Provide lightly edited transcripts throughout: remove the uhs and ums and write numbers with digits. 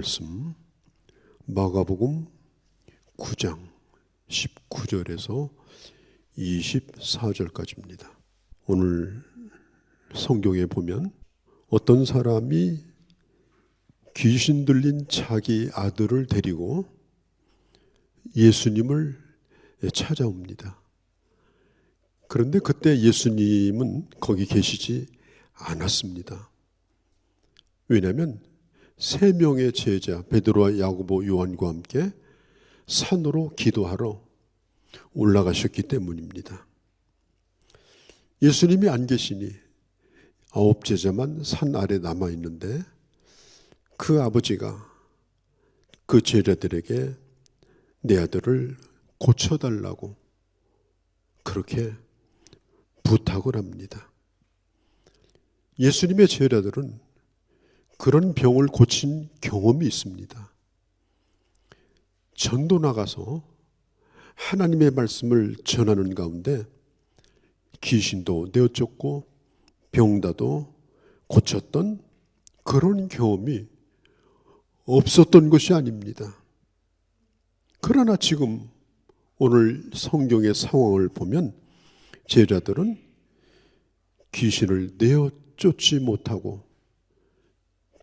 말씀 마가복음 9장 19절에서 24절까지입니다. 오늘 성경에 보면 어떤 사람이 귀신 들린 자기 아들을 데리고 예수님을 찾아옵니다. 그런데 그때 예수님은 거기 계시지 않았습니다. 왜냐하면 3명의 제자 베드로와 야고보 요한과 함께 산으로 기도하러 올라가셨기 때문입니다. 예수님이 안 계시니 9 제자만 산 아래 남아 있는데 그 아버지가 그 제자들에게 내 아들을 고쳐달라고 그렇게 부탁을 합니다. 예수님의 제자들은 그런 병을 고친 경험이 있습니다. 전도 나가서 하나님의 말씀을 전하는 가운데 귀신도 내어쫓고 병다도 고쳤던 그런 경험이 없었던 것이 아닙니다. 그러나 지금 오늘 성경의 상황을 보면 제자들은 귀신을 내어쫓지 못하고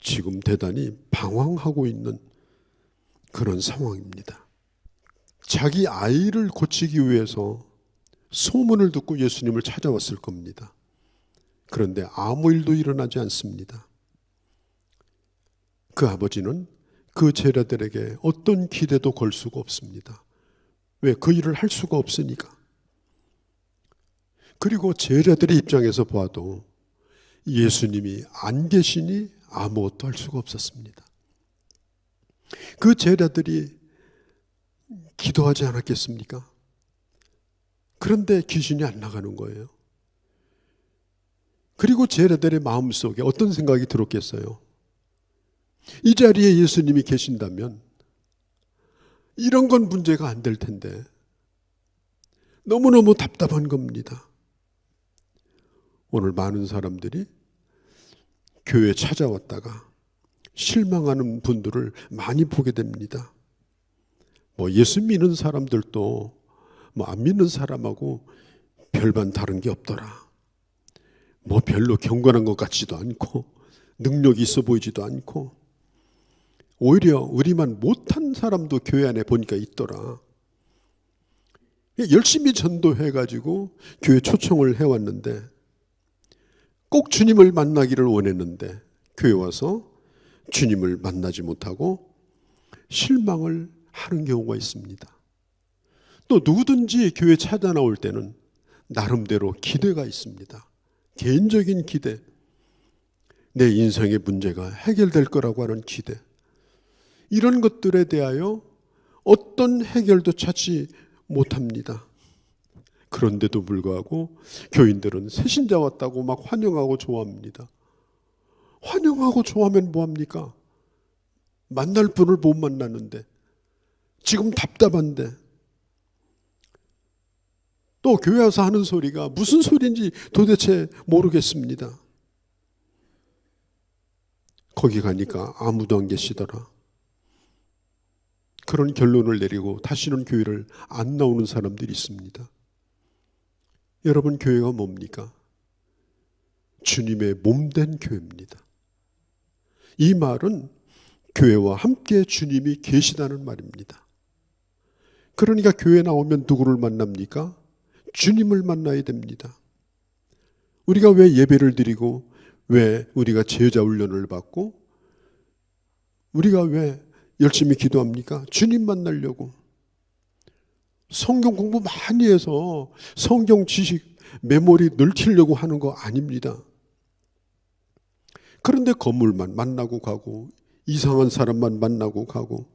지금 대단히 방황하고 있는 그런 상황입니다. 자기 아이를 고치기 위해서 소문을 듣고 예수님을 찾아왔을 겁니다. 그런데 아무 일도 일어나지 않습니다. 그 아버지는 그 제자들에게 어떤 기대도 걸 수가 없습니다. 왜? 그 일을 할 수가 없으니까. 그리고 제자들의 입장에서 봐도 예수님이 안 계시니 아무것도 할 수가 없었습니다. 그 제자들이 기도하지 않았겠습니까? 그런데 귀신이 안 나가는 거예요. 그리고 제자들의 마음속에 어떤 생각이 들었겠어요? 이 자리에 예수님이 계신다면 이런 건 문제가 안 될 텐데 너무너무 답답한 겁니다. 오늘 많은 사람들이 교회에 찾아왔다가 실망하는 분들을 많이 보게 됩니다. 예수 믿는 사람들도 안 믿는 사람하고 별반 다른 게 없더라. 별로 경건한 것 같지도 않고 능력이 있어 보이지도 않고 오히려 우리만 못한 사람도 교회 안에 보니까 있더라. 열심히 전도해가지고 교회 초청을 해왔는데 꼭 주님을 만나기를 원했는데 교회 와서 주님을 만나지 못하고 실망을 하는 경우가 있습니다. 또 누구든지 교회 찾아 나올 때는 나름대로 기대가 있습니다. 개인적인 기대, 내 인생의 문제가 해결될 거라고 하는 기대, 이런 것들에 대하여 어떤 해결도 찾지 못합니다. 그런데도 불구하고 교인들은 새신자 왔다고 막 환영하고 좋아합니다. 환영하고 좋아하면 뭐합니까? 만날 분을 못 만나는데 지금 답답한데 또 교회 와서 하는 소리가 무슨 소리인지 도대체 모르겠습니다. 거기 가니까 아무도 안 계시더라. 그런 결론을 내리고 다시는 교회를 안 나오는 사람들이 있습니다. 여러분, 교회가 뭡니까? 주님의 몸된 교회입니다. 이 말은 교회와 함께 주님이 계시다는 말입니다. 그러니까 교회 나오면 누구를 만납니까? 주님을 만나야 됩니다. 우리가 왜 예배를 드리고 왜 우리가 제자 훈련을 받고 우리가 왜 열심히 기도합니까? 주님 만나려고. 성경 공부 많이 해서 성경 지식 메모리 넓히려고 하는 거 아닙니다. 그런데 건물만 만나고 가고 이상한 사람만 만나고 가고.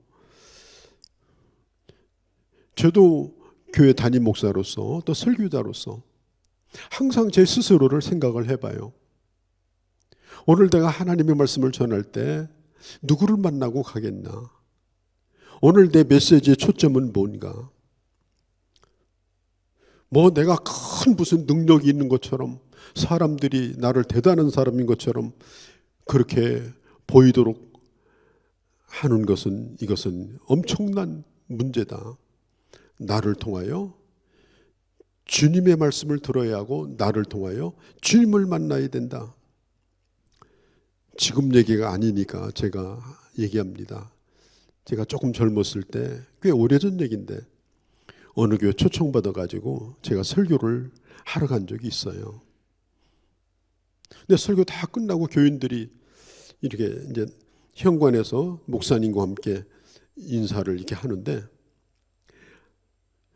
저도 교회 담임 목사로서 또 설교자로서 항상 제 스스로를 생각을 해봐요. 오늘 내가 하나님의 말씀을 전할 때 누구를 만나고 가겠나? 오늘 내 메시지의 초점은 뭔가? 내가 큰 무슨 능력이 있는 것처럼 사람들이 나를 대단한 사람인 것처럼 그렇게 보이도록 하는 것은 이것은 엄청난 문제다. 나를 통하여 주님의 말씀을 들어야 하고 나를 통하여 주님을 만나야 된다. 지금 얘기가 아니니까 제가 얘기합니다. 제가 조금 젊었을 때 꽤 오래전 얘기인데 어느 교회 초청받아가지고 제가 설교를 하러 간 적이 있어요. 근데 설교 다 끝나고 교인들이 이렇게 이제 현관에서 목사님과 함께 인사를 이렇게 하는데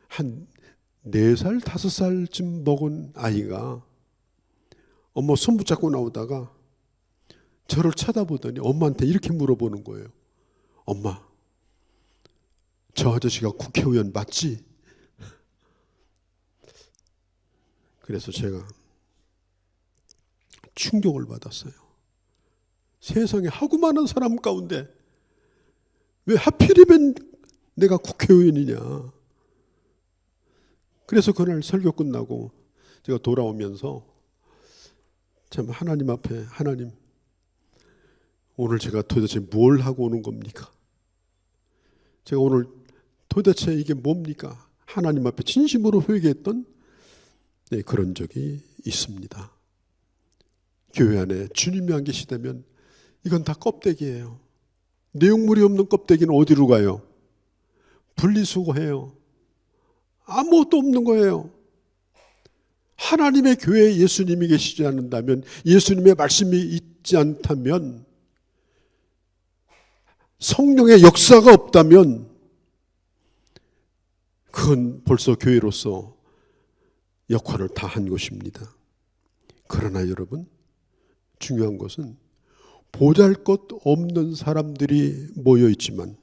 한 4살, 5살쯤 먹은 아이가 엄마 손 붙잡고 나오다가 저를 쳐다보더니 엄마한테 이렇게 물어보는 거예요. 엄마, 저 아저씨가 국회의원 맞지? 그래서 제가 충격을 받았어요. 세상에 하고 많은 사람 가운데 왜 하필이면 내가 국회의원이냐. 그래서 그날 설교 끝나고 제가 돌아오면서 참 하나님 앞에, 하나님, 오늘 제가 도대체 뭘 하고 오는 겁니까? 제가 오늘 도대체 이게 뭡니까? 하나님 앞에 진심으로 회개했던 그런 적이 있습니다. 교회 안에 주님이 안 계시다면 이건 다 껍데기예요. 내용물이 없는 껍데기는 어디로 가요? 분리수거해요. 아무것도 없는 거예요. 하나님의 교회에 예수님이 계시지 않는다면, 예수님의 말씀이 있지 않다면, 성령의 역사가 없다면 그건 벌써 교회로서 역할을 다 한 것입니다. 그러나 여러분, 중요한 것은 보잘것없는 사람들이 모여 있지만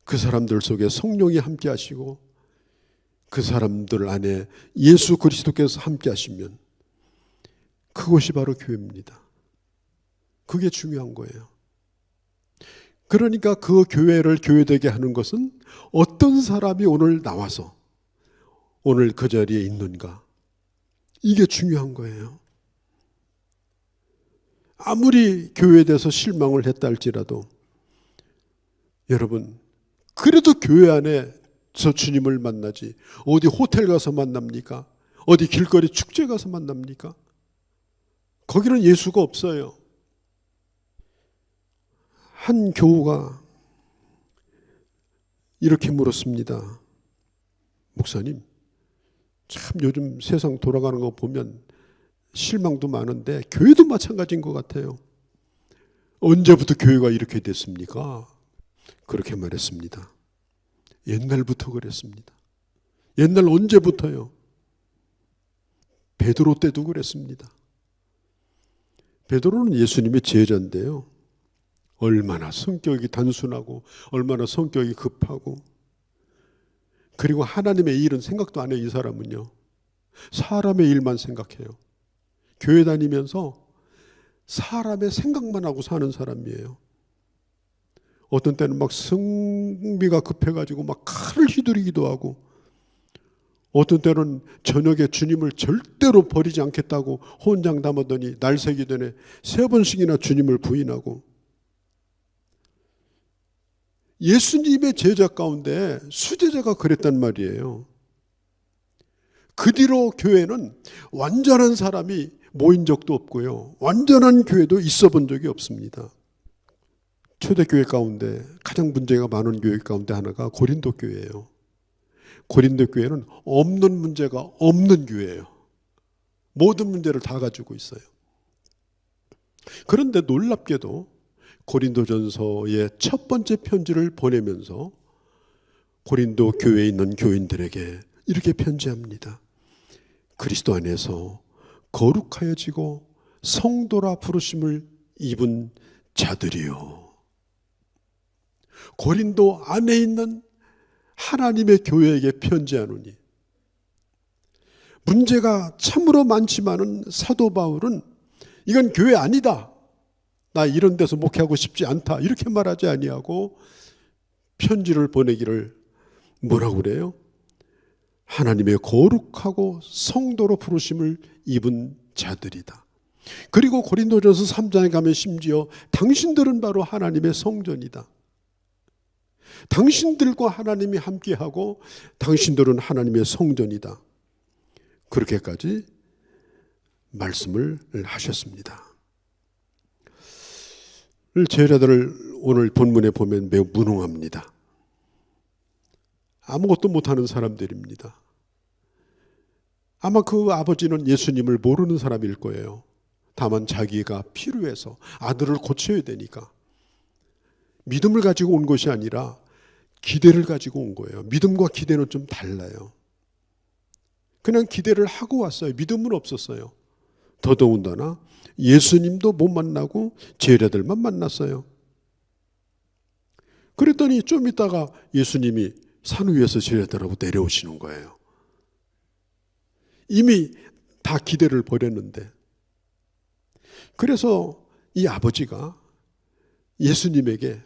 그 사람들 속에 성령이 함께 하시고 그 사람들 안에 예수 그리스도께서 함께 하시면 그것이 바로 교회입니다. 그게 중요한 거예요. 그러니까 그 교회를 교회되게 하는 것은 어떤 사람이 오늘 나와서 오늘 그 자리에 있는가, 이게 중요한 거예요. 아무리 교회에 대해서 실망을 했다 할지라도 여러분, 그래도 교회 안에 저 주님을 만나지 어디 호텔 가서 만납니까? 어디 길거리 축제 가서 만납니까? 거기는 예수가 없어요. 한 교우가 이렇게 물었습니다. 목사님, 참 요즘 세상 돌아가는 거 보면 실망도 많은데 교회도 마찬가지인 것 같아요. 언제부터 교회가 이렇게 됐습니까? 그렇게 말했습니다. 옛날부터 그랬습니다. 옛날 언제부터요? 베드로 때도 그랬습니다. 베드로는 예수님의 제자인데요. 얼마나 성격이 단순하고 얼마나 성격이 급하고, 그리고 하나님의 일은 생각도 안 해요. 이 사람은요, 사람의 일만 생각해요. 교회 다니면서 사람의 생각만 하고 사는 사람이에요. 어떤 때는 막 성미가 급해가지고 막 칼을 휘두르기도 하고, 어떤 때는 저녁에 주님을 절대로 버리지 않겠다고 혼장담하더니 날 새기 전에 3번씩이나 주님을 부인하고, 예수님의 제자 가운데 수제자가 그랬단 말이에요. 그 뒤로 교회는 완전한 사람이 모인 적도 없고요, 완전한 교회도 있어 본 적이 없습니다. 초대교회 가운데 가장 문제가 많은 교회 가운데 하나가 고린도 교회예요. 고린도 교회는 없는 문제가 없는 교회예요. 모든 문제를 다 가지고 있어요. 그런데 놀랍게도 고린도전서의 첫 번째 편지를 보내면서 고린도 교회에 있는 교인들에게 이렇게 편지합니다. 그리스도 안에서 거룩하여지고 성도라 부르심을 입은 자들이요. 고린도 안에 있는 하나님의 교회에게 편지하노니, 문제가 참으로 많지만은 사도 바울은 이건 교회 아니다, 나 이런 데서 목회하고 싶지 않다, 이렇게 말하지 아니하고 편지를 보내기를 뭐라고 그래요? 하나님의 거룩하고 성도로 부르심을 입은 자들이다. 그리고 고린도전서 3장에 가면 심지어 당신들은 바로 하나님의 성전이다. 당신들과 하나님이 함께하고 당신들은 하나님의 성전이다. 그렇게까지 말씀을 하셨습니다. 제자들을 오늘 본문에 보면 매우 무능합니다. 아무것도 못하는 사람들입니다. 아마 그 아버지는 예수님을 모르는 사람일 거예요. 다만 자기가 필요해서 아들을 고쳐야 되니까 믿음을 가지고 온 것이 아니라 기대를 가지고 온 거예요. 믿음과 기대는 좀 달라요. 그냥 기대를 하고 왔어요. 믿음은 없었어요. 더더군다나 예수님도 못 만나고 제자들만 만났어요. 그랬더니 좀 있다가 예수님이 산 위에서 제자들하고 내려오시는 거예요. 이미 다 기대를 버렸는데. 그래서 이 아버지가 예수님에게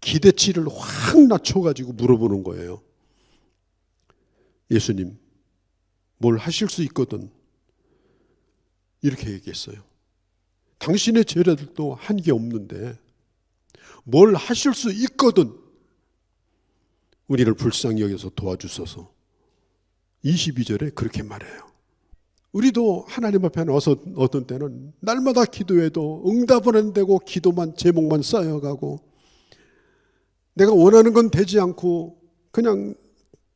기대치를 확 낮춰가지고 물어보는 거예요. 예수님, 뭘 하실 수 있거든. 이렇게 얘기했어요. 당신의 제자들도 한 게 없는데 뭘 하실 수 있거든. 우리를 불쌍히 여겨서 도와주소서. 22절에 그렇게 말해요. 우리도 하나님 앞에 나와서 어떤 때는 날마다 기도해도 응답은 안 되고 기도만 제목만 쌓여가고 내가 원하는 건 되지 않고 그냥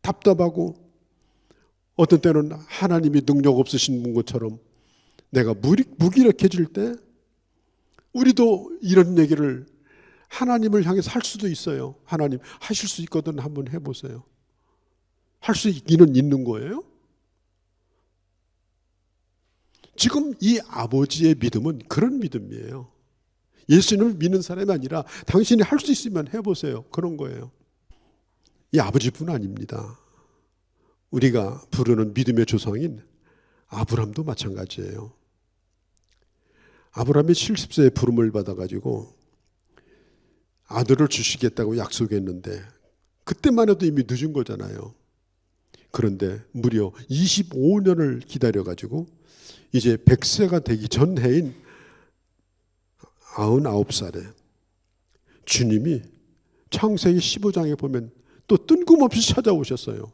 답답하고 어떤 때는 하나님이 능력 없으신 분 것처럼 내가 무기력해질 때 우리도 이런 얘기를 하나님을 향해서 할 수도 있어요. 하나님 하실 수 있거든 한번 해보세요. 할 수 있기는 있는 거예요. 지금 이 아버지의 믿음은 그런 믿음이에요. 예수님을 믿는 사람이 아니라 당신이 할 수 있으면 해보세요. 그런 거예요. 이 아버지뿐 아닙니다. 우리가 부르는 믿음의 조상인 아브람도 마찬가지예요. 아브람이 70세에 부름을 받아가지고 아들을 주시겠다고 약속했는데 그때만 해도 이미 늦은 거잖아요. 그런데 무려 25년을 기다려가지고 이제 100세가 되기 전 해인 99살에 주님이 창세기 15장에 보면 또 뜬금없이 찾아오셨어요.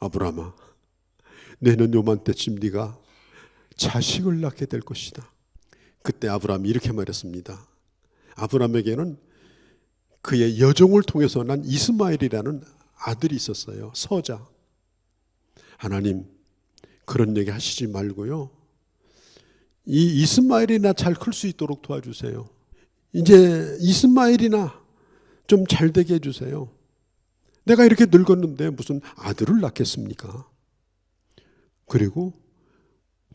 아브라함아, 내년 요맘때쯤 네가 자식을 낳게 될 것이다. 그때 아브라함이 이렇게 말했습니다. 아브라함에게는 그의 여종을 통해서 난 이스마엘이라는 아들이 있었어요. 서자. 하나님 그런 얘기 하시지 말고요. 이 이스마엘이나 잘 클 수 있도록 도와주세요. 이제 이스마엘이나 좀 잘 되게 해주세요. 내가 이렇게 늙었는데 무슨 아들을 낳겠습니까? 그리고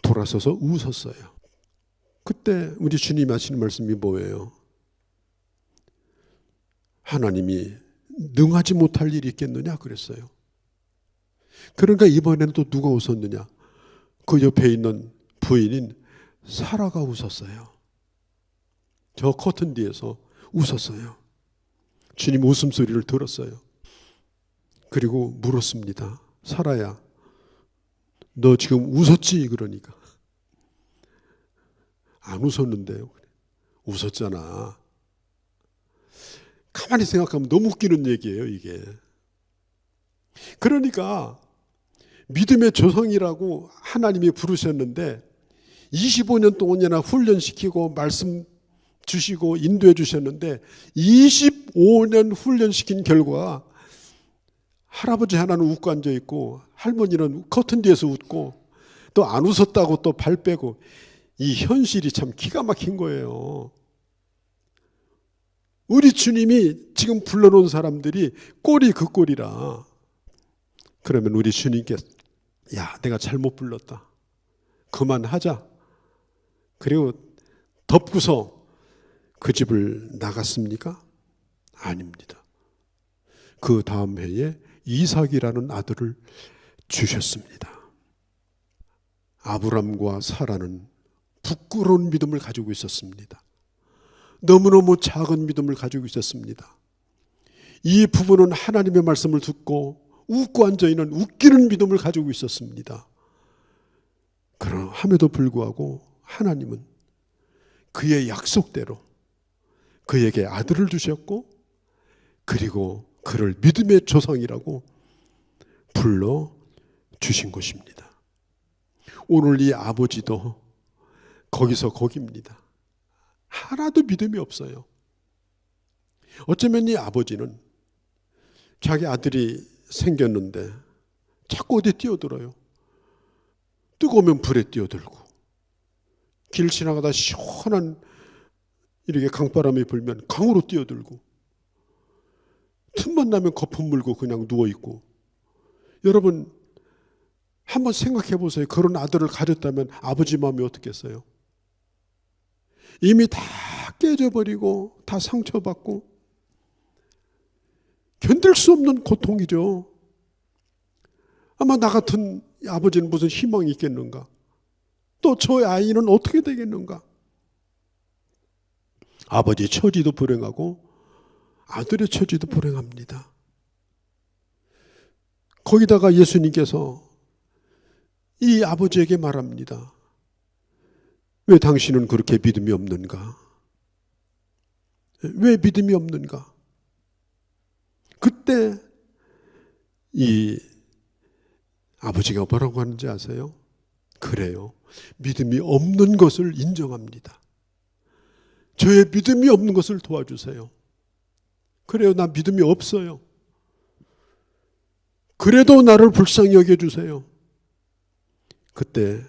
돌아서서 웃었어요. 그때 우리 주님 하시는 말씀이 뭐예요? 하나님이 능하지 못할 일이 있겠느냐 그랬어요. 그러니까 이번에는 또 누가 웃었느냐? 그 옆에 있는 부인인 사라가 웃었어요. 저 커튼 뒤에서 웃었어요. 주님 웃음소리를 들었어요. 그리고 물었습니다. 사라야, 너 지금 웃었지? 그러니까 안 웃었는데요. 웃었잖아. 가만히 생각하면 너무 웃기는 얘기예요, 이게. 그러니까 믿음의 조상이라고 하나님이 부르셨는데 25년 동안이나 훈련시키고 말씀 주시고 인도해 주셨는데 25년 훈련시킨 결과 할아버지 하나는 웃고 앉아있고 할머니는 커튼 뒤에서 웃고 또 안 웃었다고 또 발 빼고 이 현실이 참 기가 막힌 거예요. 우리 주님이 지금 불러놓은 사람들이 꼴이 그 꼴이라. 그러면 우리 주님께서 야, 내가 잘못 불렀다. 그만하자. 그리고 덮고서 그 집을 나갔습니까? 아닙니다. 그 다음 해에 이삭이라는 아들을 주셨습니다. 아브람과 사라는 부끄러운 믿음을 가지고 있었습니다. 너무너무 작은 믿음을 가지고 있었습니다. 이 부부는 하나님의 말씀을 듣고 웃고 앉아있는 웃기는 믿음을 가지고 있었습니다. 그럼에도 불구하고 하나님은 그의 약속대로 그에게 아들을 주셨고, 그리고 그를 믿음의 조상이라고 불러 주신 것입니다. 오늘 이 아버지도 거기서 거기입니다. 하나도 믿음이 없어요. 어쩌면 이 아버지는 자기 아들이 생겼는데 자꾸 어디 뛰어들어요. 뜨거우면 불에 뛰어들고, 길 지나가다 시원한 이렇게 강바람이 불면 강으로 뛰어들고, 틈만 나면 거품 물고 그냥 누워있고. 여러분 한번 생각해 보세요. 그런 아들을 가졌다면 아버지 마음이 어떻겠어요? 이미 다 깨져버리고 다 상처받고 견딜 수 없는 고통이죠. 아마 나 같은 아버지는 무슨 희망이 있겠는가? 또 저 아이는 어떻게 되겠는가? 아버지 처지도 불행하고 아들의 처지도 불행합니다. 거기다가 예수님께서 이 아버지에게 말합니다. 왜 당신은 그렇게 믿음이 없는가? 왜 믿음이 없는가? 그때 이 아버지가 뭐라고 하는지 아세요? 그래요. 믿음이 없는 것을 인정합니다. 저의 믿음이 없는 것을 도와주세요. 그래요. 나 믿음이 없어요. 그래도 나를 불쌍히 여겨주세요. 그때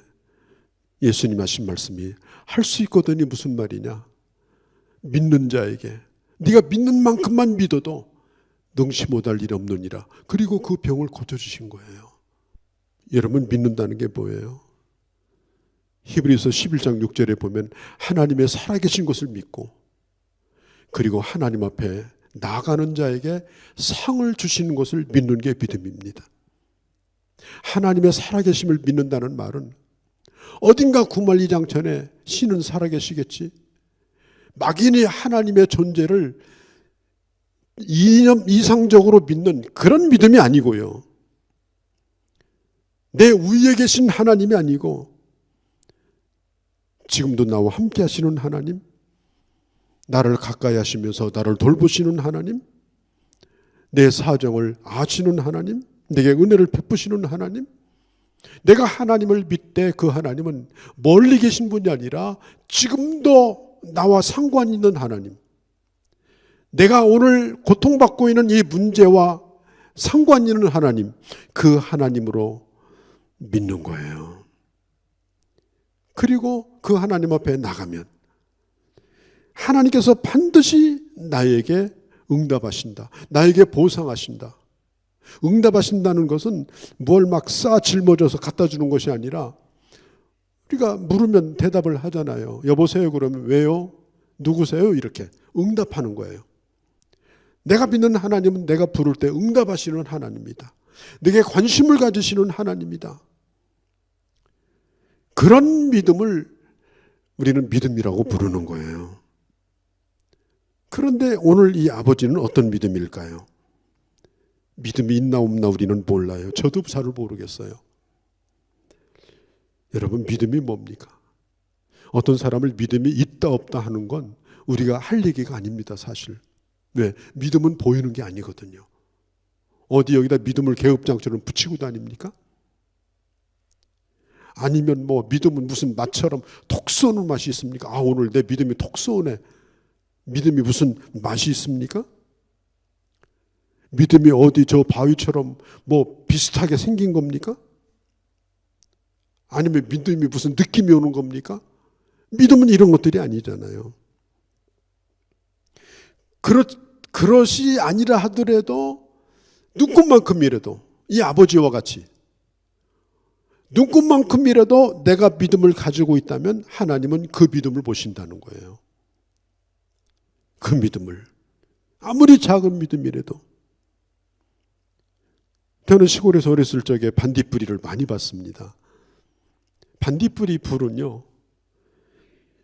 예수님 하신 말씀이 할 수 있거든이 무슨 말이냐? 믿는 자에게 네가 믿는 만큼만 믿어도 능치 못할 일이 없느니라. 그리고 그 병을 고쳐주신 거예요. 여러분 믿는다는 게 뭐예요? 히브리서 11장 6절에 보면 하나님의 살아계신 것을 믿고, 그리고 하나님 앞에 나가는 자에게 상을 주시는 것을 믿는 게 믿음입니다. 하나님의 살아계심을 믿는다는 말은 어딘가 구말리장 전에 신은 살아계시겠지, 막연히 하나님의 존재를 이념 이상적으로 믿는 그런 믿음이 아니고요. 내 위에 계신 하나님이 아니고 지금도 나와 함께 하시는 하나님, 나를 가까이 하시면서 나를 돌보시는 하나님, 내 사정을 아시는 하나님, 내게 은혜를 베푸시는 하나님, 내가 하나님을 믿되 그 하나님은 멀리 계신 분이 아니라 지금도 나와 상관 있는 하나님, 내가 오늘 고통받고 있는 이 문제와 상관 있는 하나님, 그 하나님으로 믿는 거예요. 그리고 그 하나님 앞에 나가면 하나님께서 반드시 나에게 응답하신다. 나에게 보상하신다. 응답하신다는 것은 뭘 막 жил머져서 갖다 주는 것이 아니라, 우리가 물으면 대답을 하잖아요. 여보세요 그러면 왜요? 누구세요? 이렇게 응답하는 거예요. 내가 믿는 하나님은 내가 부를 때 응답하시는 하나님이다. 내게 관심을 가지시는 하나님이다. 그런 믿음을 우리는 믿음이라고 부르는 거예요. 그런데 오늘 이 아버지는 어떤 믿음일까요? 믿음이 있나 없나 우리는 몰라요. 저도 잘 모르겠어요. 여러분 믿음이 뭡니까? 어떤 사람을 믿음이 있다 없다 하는 건 우리가 할 얘기가 아닙니다. 사실. 왜? 믿음은 보이는 게 아니거든요. 어디 여기다 믿음을 개업장처럼 붙이고 다닙니까? 아니면 뭐 믿음은 무슨 맛처럼 톡 쏘는 맛이 있습니까? 아 오늘 내 믿음이 톡 쏘네. 믿음이 무슨 맛이 있습니까? 믿음이 어디 저 바위처럼 뭐 비슷하게 생긴 겁니까? 아니면 믿음이 무슨 느낌이 오는 겁니까? 믿음은 이런 것들이 아니잖아요. 그것이 아니라 하더라도 눈꽃만큼이라도 이 아버지와 같이 눈꽃만큼이라도 내가 믿음을 가지고 있다면 하나님은 그 믿음을 보신다는 거예요. 그 믿음을 아무리 작은 믿음이라도. 저는 시골에서 어렸을 적에 반딧불이를 많이 봤습니다. 반딧불이 불은요,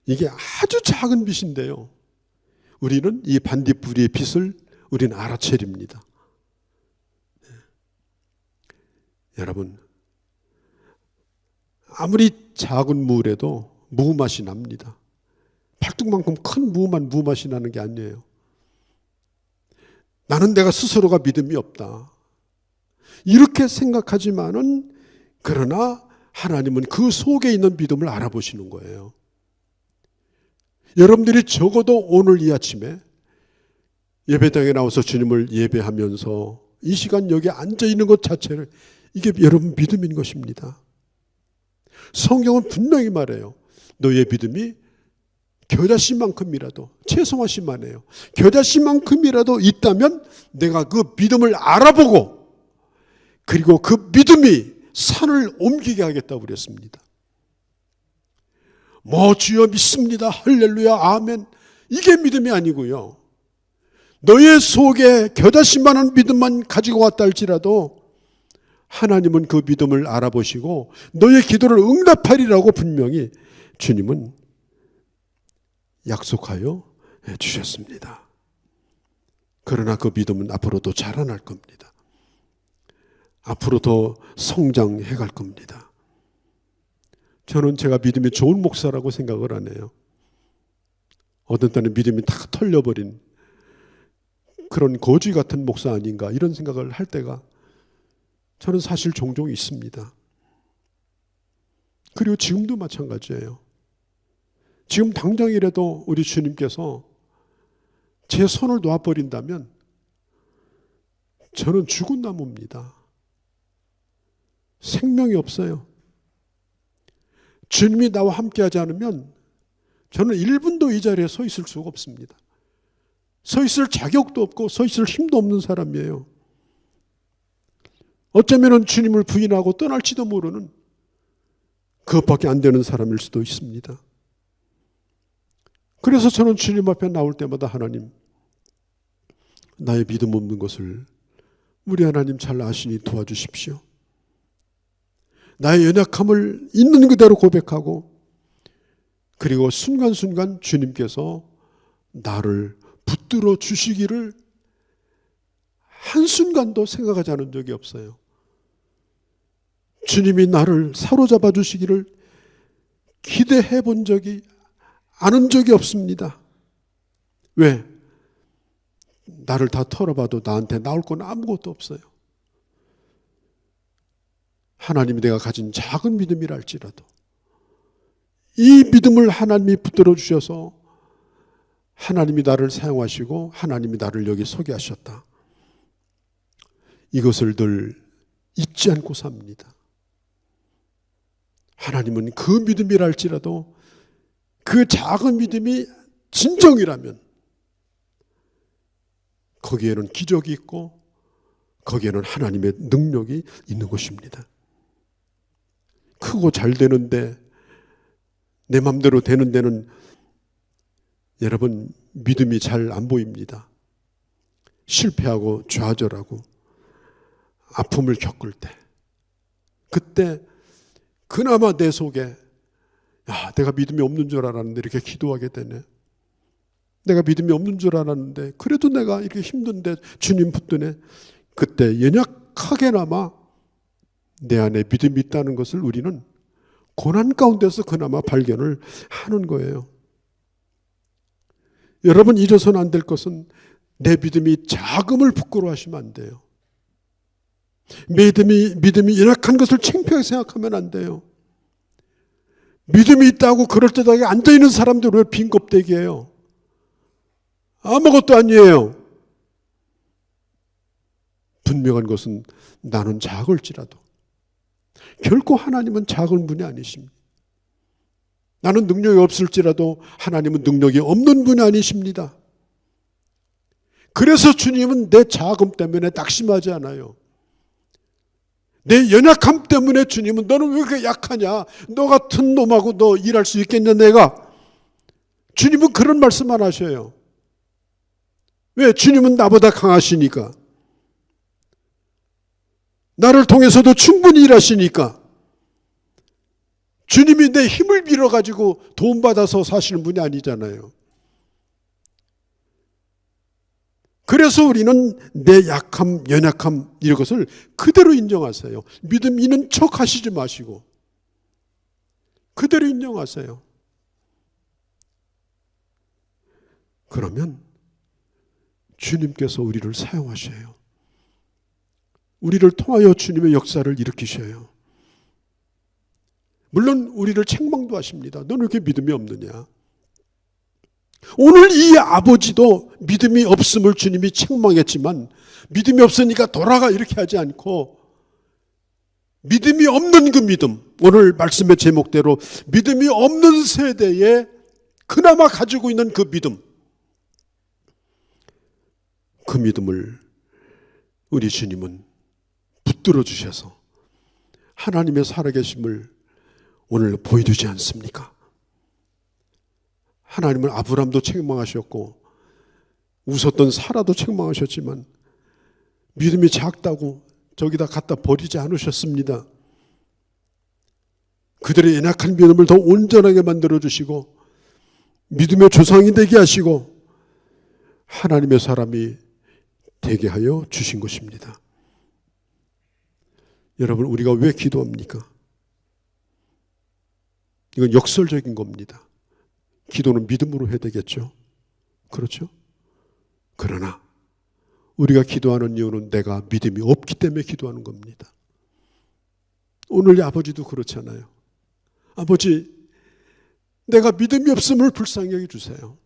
이게 아주 작은 빛인데요, 우리는 이 반딧불이의 빛을 우리는 알아채립니다. 여러분 아무리 작은 물에도 무맛이 납니다. 팔뚝만큼 큰 무맛이 나는 게 아니에요. 나는 내가 스스로가 믿음이 없다. 이렇게 생각하지만은 그러나 하나님은 그 속에 있는 믿음을 알아보시는 거예요. 여러분들이 적어도 오늘 이 아침에 예배당에 나와서 주님을 예배하면서 이 시간 여기 앉아 있는 것 자체를 이게 여러분 믿음인 것입니다. 성경은 분명히 말해요. 너의 믿음이 겨자씨만큼이라도, 최소화씨만 해요. 겨자씨만큼이라도 있다면 내가 그 믿음을 알아보고 그리고 그 믿음이 산을 옮기게 하겠다고 그랬습니다. 주여 믿습니다. 할렐루야 아멘. 이게 믿음이 아니고요. 너의 속에 겨자씨만한 믿음만 가지고 왔다 할지라도 하나님은 그 믿음을 알아보시고 너의 기도를 응답하리라고 분명히 주님은 약속하여 주셨습니다. 그러나 그 믿음은 앞으로도 자라날 겁니다. 앞으로 더 성장해 갈 겁니다. 저는 제가 믿음이 좋은 목사라고 생각을 안 해요. 어떤 때는 믿음이 다 털려버린 그런 거지 같은 목사 아닌가 이런 생각을 할 때가 저는 사실 종종 있습니다. 그리고 지금도 마찬가지예요. 지금 당장이라도 우리 주님께서 제 손을 놔버린다면 저는 죽은 나무입니다. 생명이 없어요. 주님이 나와 함께하지 않으면 저는 1분도 이 자리에 서 있을 수가 없습니다. 서 있을 자격도 없고 서 있을 힘도 없는 사람이에요. 어쩌면 주님을 부인하고 떠날지도 모르는 그것밖에 안 되는 사람일 수도 있습니다. 그래서 저는 주님 앞에 나올 때마다 하나님, 나의 믿음 없는 것을 우리 하나님 잘 아시니 도와주십시오. 나의 연약함을 있는 그대로 고백하고 그리고 순간순간 주님께서 나를 붙들어 주시기를 한순간도 생각하지 않은 적이 없어요. 주님이 나를 사로잡아 주시기를 기대해 본 적이 않은 적이 없습니다. 왜? 나를 다 털어봐도 나한테 나올 건 아무것도 없어요. 하나님이 내가 가진 작은 믿음이라 할지라도 이 믿음을 하나님이 붙들어 주셔서 하나님이 나를 사용하시고 하나님이 나를 여기 서게 하셨다. 이것을 늘 잊지 않고 삽니다. 하나님은 그 믿음이라 할지라도 그 작은 믿음이 진정이라면 거기에는 기적이 있고 거기에는 하나님의 능력이 있는 것입니다. 크고 잘 되는데 내 맘대로 되는 데는 여러분 믿음이 잘 안 보입니다. 실패하고 좌절하고 아픔을 겪을 때 그때 그나마 내 속에 내가 믿음이 없는 줄 알았는데 이렇게 기도하게 되네. 내가 믿음이 없는 줄 알았는데 그래도 내가 이렇게 힘든데 주님 붙드네. 그때 연약하게나마 내 안에 믿음이 있다는 것을 우리는 고난 가운데서 그나마 발견을 하는 거예요. 여러분 잊어서는 안 될 것은 내 믿음이 작음을 부끄러워하시면 안 돼요. 믿음이 연약한 것을 창피하게 생각하면 안 돼요. 믿음이 있다고 그럴듯하게 앉아있는 사람들 왜 빈 껍데기예요? 아무것도 아니에요. 분명한 것은 나는 작을지라도 결코 하나님은 작은 분이 아니십니다. 나는 능력이 없을지라도 하나님은 능력이 없는 분이 아니십니다. 그래서 주님은 내 작음 때문에 낙심하지 않아요. 내 연약함 때문에 주님은 너는 왜 그렇게 약하냐? 너 같은 놈하고 너 일할 수 있겠냐 내가? 주님은 그런 말씀 안 하셔요. 왜? 주님은 나보다 강하시니까. 나를 통해서도 충분히 일하시니까. 주님이 내 힘을 빌어가지고 도움받아서 사시는 분이 아니잖아요. 그래서 우리는 내 약함, 연약함 이런 것을 그대로 인정하세요. 믿음 있는 척 하시지 마시고 그대로 인정하세요. 그러면 주님께서 우리를 사용하셔요. 우리를 통하여 주님의 역사를 일으키셔요. 물론 우리를 책망도 하십니다. 너는 왜 이렇게 믿음이 없느냐? 오늘 이 아버지도 믿음이 없음을 주님이 책망했지만 믿음이 없으니까 돌아가 이렇게 하지 않고 믿음이 없는 그 믿음, 오늘 말씀의 제목대로 믿음이 없는 세대에 그나마 가지고 있는 그 믿음, 그 믿음을 우리 주님은 붙들어 주셔서 하나님의 살아계심을 오늘 보여주지 않습니까? 하나님은 아브라함도 책망하셨고 웃었던 사라도 책망하셨지만 믿음이 작다고 저기다 갖다 버리지 않으셨습니다. 그들의 연약한 믿음을 더 온전하게 만들어주시고 믿음의 조상이 되게 하시고 하나님의 사람이 되게 하여 주신 것입니다. 여러분, 우리가 왜 기도합니까? 이건 역설적인 겁니다. 기도는 믿음으로 해야 되겠죠. 그렇죠? 그러나 우리가 기도하는 이유는 내가 믿음이 없기 때문에 기도하는 겁니다. 오늘 아버지도 그렇잖아요. 아버지, 내가 믿음이 없음을 불쌍히 여겨주세요.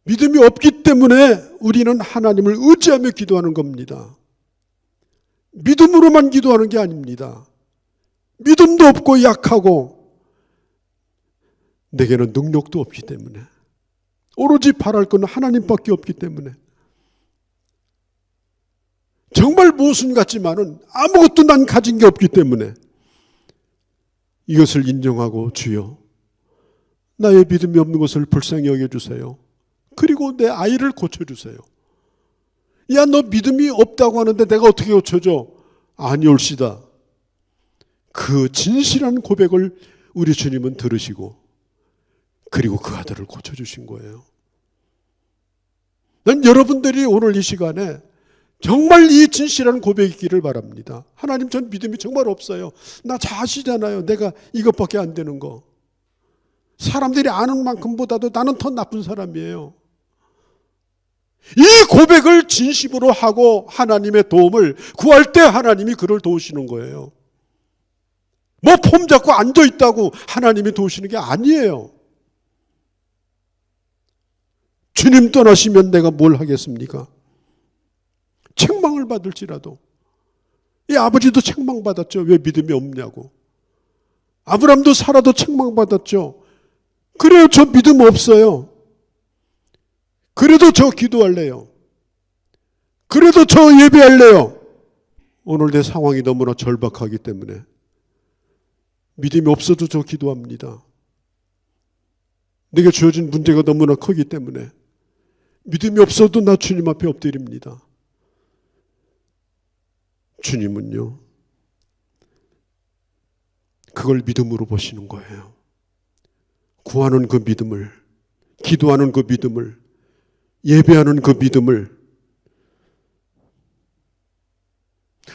믿음이 없기 때문에 우리는 하나님을 의지하며 기도하는 겁니다. 믿음으로만 기도하는 게 아닙니다. 믿음도 없고 약하고 내게는 능력도 없기 때문에 오로지 바랄 건 하나님밖에 없기 때문에 정말 모순 같지만은 아무것도 난 가진 게 없기 때문에 이것을 인정하고 주여 나의 믿음이 없는 것을 불쌍히 여겨주세요. 그리고 내 아이를 고쳐주세요. 야, 너 믿음이 없다고 하는데 내가 어떻게 고쳐줘? 아니올시다. 그 진실한 고백을 우리 주님은 들으시고 그리고 그 아들을 고쳐주신 거예요. 난 여러분들이 오늘 이 시간에 정말 이 진실한 고백이 있기를 바랍니다. 하나님, 전 믿음이 정말 없어요. 나 잘 아시잖아요. 내가 이것밖에 안 되는 거. 사람들이 아는 만큼보다도 나는 더 나쁜 사람이에요. 이 고백을 진심으로 하고 하나님의 도움을 구할 때 하나님이 그를 도우시는 거예요. 뭐 폼 잡고 앉아있다고 하나님이 도우시는 게 아니에요. 주님 떠나시면 내가 뭘 하겠습니까? 책망을 받을지라도. 이 아버지도 책망받았죠. 왜 믿음이 없냐고. 아브라함도 사라도 책망받았죠. 그래요, 저 믿음 없어요. 그래도 저 기도할래요. 그래도 저 예배할래요. 오늘 내 상황이 너무나 절박하기 때문에 믿음이 없어도 저 기도합니다. 내게 주어진 문제가 너무나 크기 때문에 믿음이 없어도 나 주님 앞에 엎드립니다. 주님은요, 그걸 믿음으로 보시는 거예요. 구하는 그 믿음을, 기도하는 그 믿음을, 예배하는 그 믿음을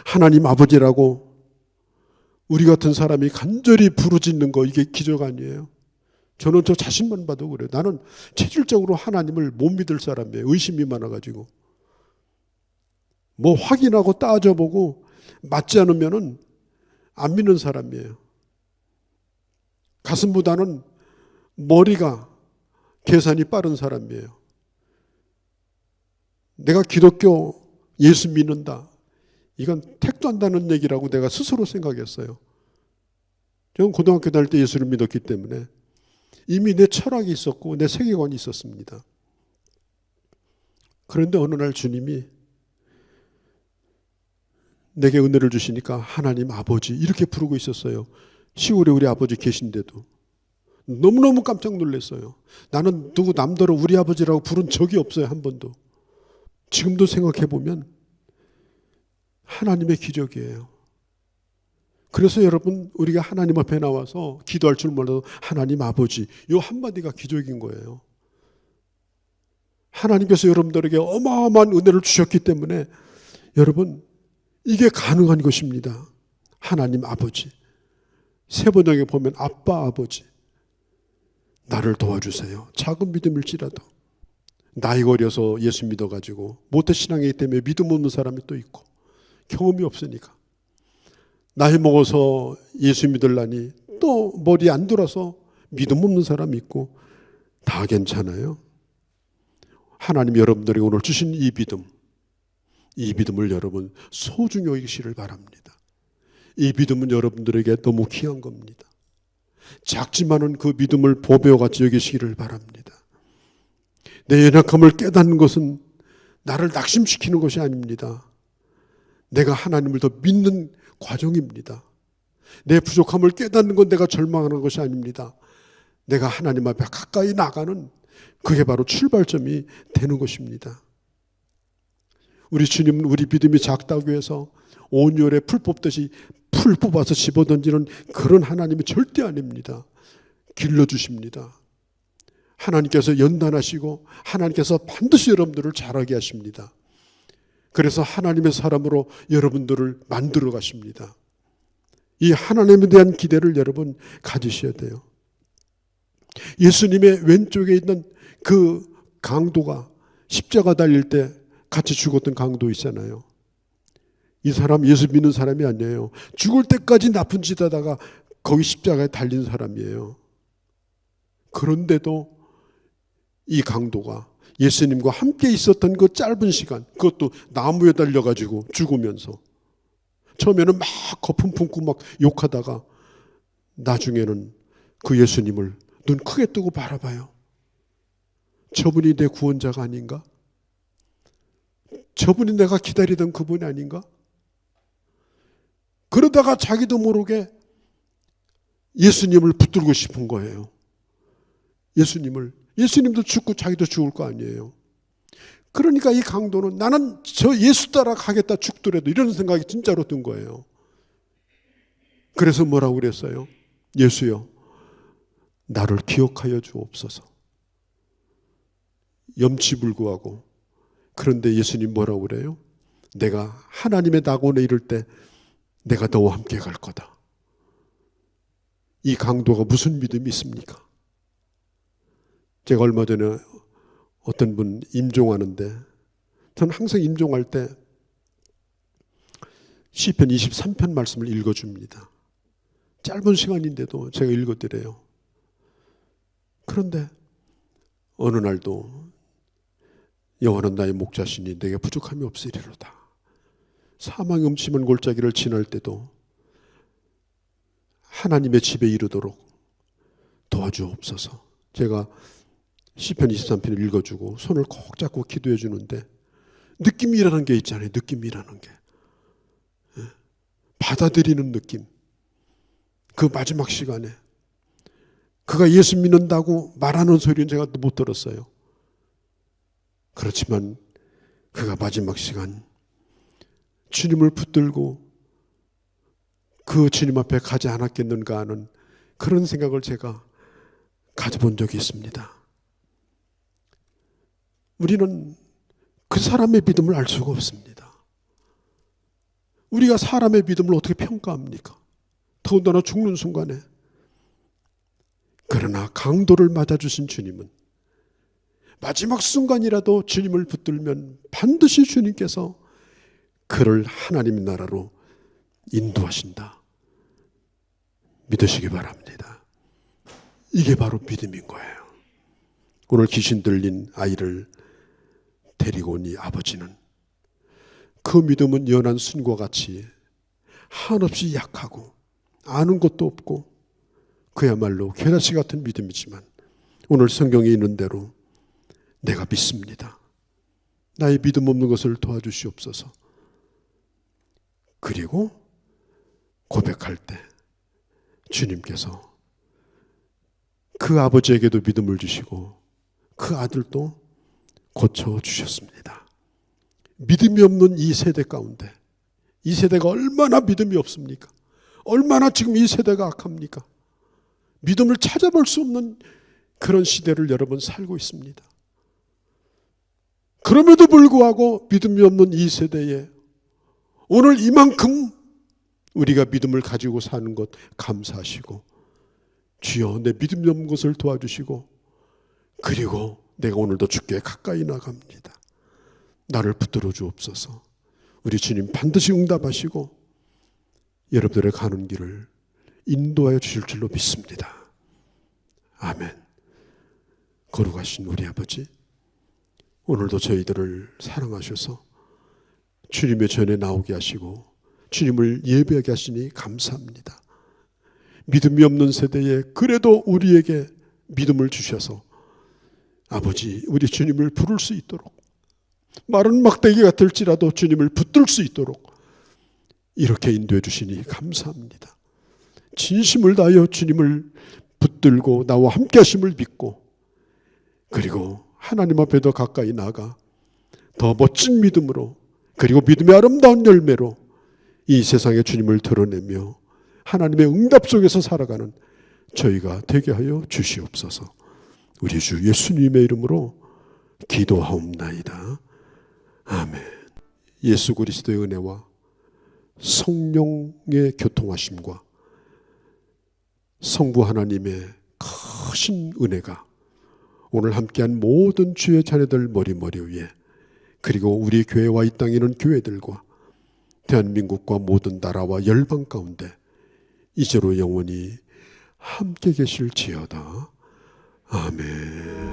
하나님 아버지라고 우리 같은 사람이 간절히 부르짖는 거, 이게 기적 아니에요? 저는 저 자신만 봐도 그래요. 나는 체질적으로 하나님을 못 믿을 사람이에요. 의심이 많아가지고. 뭐 확인하고 따져보고 맞지 않으면은 안 믿는 사람이에요. 가슴보다는 머리가 계산이 빠른 사람이에요. 내가 기독교 예수 믿는다. 이건 택도 안 나는 얘기라고 내가 스스로 생각했어요. 저는 고등학교 다닐 때 예수를 믿었기 때문에 이미 내 철학이 있었고 내 세계관이 있었습니다. 그런데 어느 날 주님이 내게 은혜를 주시니까 하나님 아버지 이렇게 부르고 있었어요. 시골에 우리 아버지 계신데도. 너무너무 깜짝 놀랐어요. 나는 누구 남더러 우리 아버지라고 부른 적이 없어요. 한 번도. 지금도 생각해보면 하나님의 기적이에요. 그래서 여러분, 우리가 하나님 앞에 나와서 기도할 줄 몰라도 하나님 아버지, 이 한마디가 기적인 거예요. 하나님께서 여러분들에게 어마어마한 은혜를 주셨기 때문에 여러분, 이게 가능한 것입니다. 하나님 아버지. 세 번역에 보면 아빠 아버지. 나를 도와주세요. 작은 믿음일지라도. 나이가 어려서 예수 믿어가지고 모태신앙이기 때문에 믿음 없는 사람이 또 있고, 경험이 없으니까. 나이 먹어서 예수 믿으려니 또 머리 안 돌아서 믿음 없는 사람이 있고, 다 괜찮아요. 하나님 여러분들이 오늘 주신 이 믿음을 여러분 소중히 여기시를 바랍니다. 이 믿음은 여러분들에게 너무 귀한 겁니다. 작지만은 그 믿음을 보배와 같이 여기시기를 바랍니다. 내 연약함을 깨닫는 것은 나를 낙심시키는 것이 아닙니다. 내가 하나님을 더 믿는 과정입니다. 내 부족함을 깨닫는 건 내가 절망하는 것이 아닙니다. 내가 하나님 앞에 가까이 나가는, 그게 바로 출발점이 되는 것입니다. 우리 주님은 우리 믿음이 작다고 해서 온열에 풀 뽑듯이 풀 뽑아서 집어던지는 그런 하나님이 절대 아닙니다. 길러주십니다. 하나님께서 연단하시고 하나님께서 반드시 여러분들을 자라게 하십니다. 그래서 하나님의 사람으로 여러분들을 만들어 가십니다. 이 하나님에 대한 기대를 여러분 가지셔야 돼요. 예수님의 왼쪽에 있는 그 강도가 십자가 달릴 때 같이 죽었던 강도 있잖아요. 이 사람 예수 믿는 사람이 아니에요. 죽을 때까지 나쁜 짓 하다가 거기 십자가에 달린 사람이에요. 그런데도 이 강도가 예수님과 함께 있었던 그 짧은 시간, 그것도 나무에 달려가지고 죽으면서 처음에는 막 거품 품고 막 욕하다가 나중에는 그 예수님을 눈 크게 뜨고 바라봐요. 저분이 내 구원자가 아닌가? 저분이 내가 기다리던 그분이 아닌가? 그러다가 자기도 모르게 예수님을 붙들고 싶은 거예요. 예수님도 죽고 자기도 죽을 거 아니에요. 그러니까 이 강도는 나는 저 예수 따라 가겠다 죽더라도, 이런 생각이 진짜로 든 거예요. 그래서 뭐라고 그랬어요? 예수여, 나를 기억하여 주옵소서. 염치불구하고. 그런데 예수님 뭐라고 그래요? 내가 하나님의 낙원에 이를 때 내가 너와 함께 갈 거다. 이 강도가 무슨 믿음이 있습니까? 제가 얼마 전에 어떤 분 임종하는데, 저는 항상 임종할 때 시편 23편 말씀을 읽어줍니다. 짧은 시간인데도 제가 읽어드려요. 그런데 어느 날도 여호와는 나의 목자시니 내게 부족함이 없으리로다. 사망의 음침한 골짜기를 지날 때도 하나님의 집에 이르도록 도와주옵소서. 제가 시편 23편을 읽어주고 손을 꼭 잡고 기도해 주는데, 느낌이라는 게 있잖아요. 느낌이라는 게. 받아들이는 느낌. 그 마지막 시간에 그가 예수 믿는다고 말하는 소리는 제가 못 들었어요. 그렇지만 그가 마지막 시간 주님을 붙들고 그 주님 앞에 가지 않았겠는가 하는 그런 생각을 제가 가져본 적이 있습니다. 우리는 그 사람의 믿음을 알 수가 없습니다. 우리가 사람의 믿음을 어떻게 평가합니까? 더군다나 죽는 순간에. 그러나 강도를 맞아주신 주님은 마지막 순간이라도 주님을 붙들면 반드시 주님께서 그를 하나님의 나라로 인도하신다. 믿으시기 바랍니다. 이게 바로 믿음인 거예요. 오늘 귀신 들린 아이를 데리고 온 이 아버지는 그 믿음은 연한 순과 같이 한없이 약하고 아는 것도 없고 그야말로 괴라시 같은 믿음이지만, 오늘 성경에 있는 대로 내가 믿습니다. 나의 믿음 없는 것을 도와주시옵소서. 그리고 고백할 때 주님께서 그 아버지에게도 믿음을 주시고 그 아들도 고쳐주셨습니다. 믿음이 없는 이 세대 가운데, 이 세대가 얼마나 믿음이 없습니까? 얼마나 지금 이 세대가 악합니까? 믿음을 찾아볼 수 없는 그런 시대를 여러분 살고 있습니다. 그럼에도 불구하고 믿음이 없는 이 세대에 오늘 이만큼 우리가 믿음을 가지고 사는 것 감사하시고, 주여 내 믿음이 없는 것을 도와주시고, 그리고 내가 오늘도 주께 가까이 나갑니다. 나를 붙들어 주옵소서. 우리 주님 반드시 응답하시고 여러분들의 가는 길을 인도하여 주실 줄로 믿습니다. 아멘. 거룩하신 우리 아버지, 오늘도 저희들을 사랑하셔서 주님의 전에 나오게 하시고 주님을 예배하게 하시니 감사합니다. 믿음이 없는 세대에 그래도 우리에게 믿음을 주셔서 아버지, 우리 주님을 부를 수 있도록, 마른 막대기가 될지라도 주님을 붙들 수 있도록 이렇게 인도해 주시니 감사합니다. 진심을 다하여 주님을 붙들고 나와 함께 하심을 믿고, 그리고 하나님 앞에 더 가까이 나가 더 멋진 믿음으로, 그리고 믿음의 아름다운 열매로 이 세상에 주님을 드러내며 하나님의 응답 속에서 살아가는 저희가 되게 하여 주시옵소서. 우리 주 예수님의 이름으로 기도하옵나이다. 아멘. 예수 그리스도의 은혜와 성령의 교통하심과 성부 하나님의 크신 은혜가 오늘 함께한 모든 주의 자녀들 머리 위에, 그리고 우리 교회와 이 땅에 있는 교회들과 대한민국과 모든 나라와 열방 가운데 이제로 영원히 함께 계실지어다. 아멘.